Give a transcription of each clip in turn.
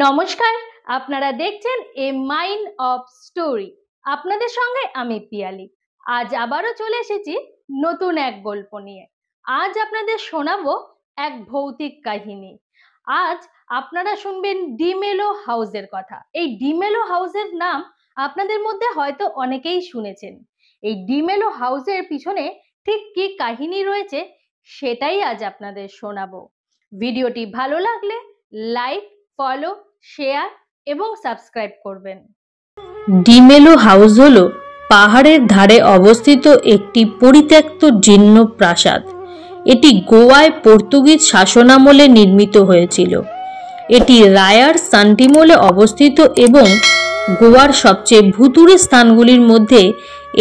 নমস্কার, আপনারা দেখছেন এ মাইন্ড অফ স্টোরি। আপনাদের সঙ্গে আমি পিয়ালি। আজ আবারও চলে এসেছি নতুন এক গল্প নিয়ে। আজ আপনাদের শোনাবো এক ভৌতিক কাহিনী। আজ আপনারা শুনবেন ডিমেলো হাউসের কথা। এই ডিমেলো হাউসের নাম আপনাদের মধ্যে হয়তো অনেকেই শুনেছেন। এই ডিমেলো হাউসের পিছনে ঠিক কি কাহিনী রয়েছে সেটাই আজ আপনাদের শোনাবো। ভিডিওটি ভালো লাগলে লাইক, ফলো, শেয়ার এবং সাবস্ক্রাইব করবেন। ডিমেলো হাউস হলো পাহাড়ের ধারে অবস্থিত একটি পরিত্যক্ত জীর্ণ প্রাসাদ। এটি গোয়ায় পর্তুগিজ শাসনামলে নির্মিত হয়েছিল। এটি রায়ার সান্টিমোলে অবস্থিত এবং গোয়ার সবচেয়ে ভুতুড়ে স্থানগুলির মধ্যে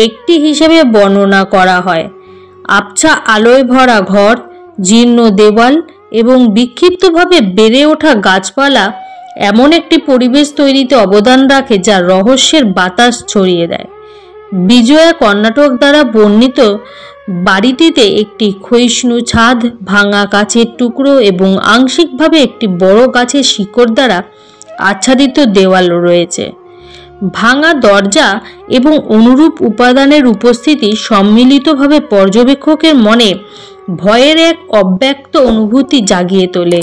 একটি হিসেবে বর্ণনা করা হয়। আবছা আলোয় ভরা ঘর, জীর্ণ দেওয়াল এবং বিক্ষিপ্তভাবে বেড়ে ওঠা গাছপালা এমন একটি পরিবেশ তৈরিতে অবদান রাখে যা রহস্যের বাতাস ছড়িয়ে দেয়। বিজয়া কর্ণাটক দ্বারা বর্ণিত বাড়িটিতে একটি ক্ষয়িষ্ণু ছাদ, ভাঙা কাচের টুকরো এবং আংশিকভাবে একটি বড় গাছের শিকড় দ্বারা আচ্ছাদিত দেওয়াল রয়েছে। ভাঙা দরজা এবং অনুরূপ উপাদানের উপস্থিতি সম্মিলিতভাবে পর্যবেক্ষকের মনে ভয়ের এক অব্যক্ত অনুভূতি জাগিয়ে তোলে।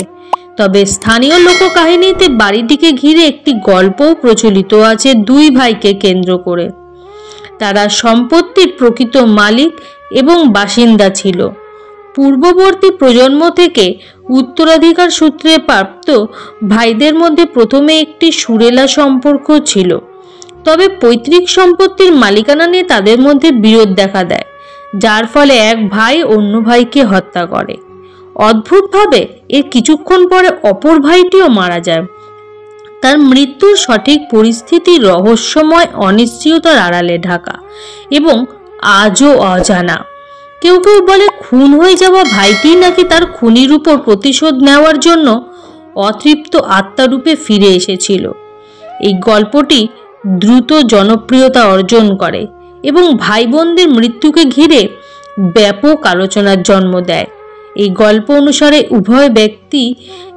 তবে স্থানীয় লোককাহিনীতে বাড়িটিকে ঘিরে একটি গল্পও প্রচলিত আছে দুই ভাইকে কেন্দ্র করে। তারা সম্পত্তির প্রকৃত মালিক এবং বাসিন্দা ছিল। পূর্ববর্তী প্রজন্ম থেকে উত্তরাধিকার সূত্রে প্রাপ্ত ভাইদের মধ্যে প্রথমে একটি সুরেলা সম্পর্ক ছিল। তবে পৈতৃক সম্পত্তির মালিকানা নিয়ে তাদের মধ্যে বিরোধ দেখা দেয়, যার ফলে এক ভাই অন্য ভাইকে হত্যা করে। অদ্ভুতভাবে এর কিছুক্ষণ পরে অপর ভাইটিও মারা যায়। তার মৃত্যুর সঠিক পরিস্থিতি রহস্যময়, অনিশ্চয়তার আড়ালে ঢাকা এবং আজও অজানা। কেউ কেউ বলে খুন হয়ে যাওয়া ভাইটি নাকি তার খুনির উপর প্রতিশোধ নেওয়ার জন্য অতৃপ্ত আত্মারূপে ফিরে এসেছিল। এই গল্পটি দ্রুত জনপ্রিয়তা অর্জন করে এবং ভাই বোনদের মৃত্যুকে ঘিরে ব্যাপক আলোচনার জন্ম দেয়। এই গল্প অনুসারে উভয় ব্যক্তি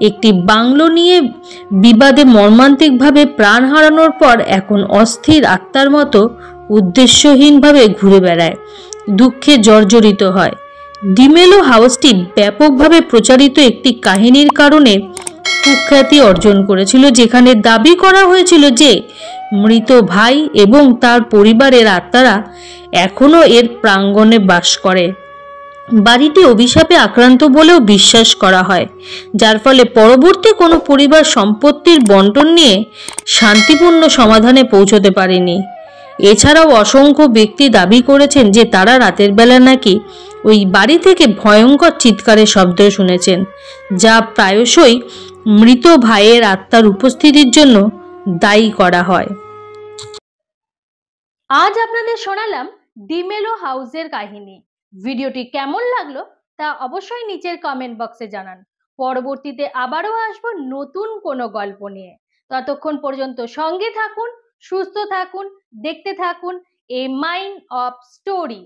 একটি বাংলো নিয়ে বিবাদে মর্মান্তিকভাবে প্রাণ হারানোর পর এখন অস্থির আত্মার মতো উদ্দেশ্যহীনভাবে ঘুরে বেড়ায়, দুঃখে জর্জরিত হয়। ডিমেলো হাউসটি ব্যাপকভাবে প্রচারিত একটি কাহিনীর কারণে কুখ্যাতি অর্জন করেছিল, যেখানে দাবি করা হয়েছিল যে মৃত ভাই এবং তার পরিবারের আত্মারা এখনও এর প্রাঙ্গণে বাস করে। বাড়িটি অভিশাপে আক্রান্ত বলেও বিশ্বাস করা হয়, যার ফলে পরবর্তী কোনো পরিবার সম্পত্তির বন্টন নিয়ে শান্তিপূর্ণ সমাধানে পৌঁছতে পারেনি। এছাড়াও অসংখ্য ব্যক্তি দাবি করেছেন যে তারা রাতের বেলা নাকি ওই বাড়ি থেকে ভয়ঙ্কর চিৎকারের শব্দ শুনেছেন, যা প্রায়শই মৃত ভাইয়ের আত্মার উপস্থিতির জন্য দায়ী করা হয়। আজ আপনাদের শোনালাম ডিমেলো হাউসের কাহিনী। ভিডিওটি কেমন লাগলো তা অবশ্যই নিচের কমেন্ট বক্সে জানান। পরবর্তীতে আবারও আসবো নতুন কোনো গল্প নিয়ে। ততক্ষণ পর্যন্ত সঙ্গে থাকুন, সুস্থ থাকুন, দেখতে থাকুন এ মাইন্ড অফ স্টোরি।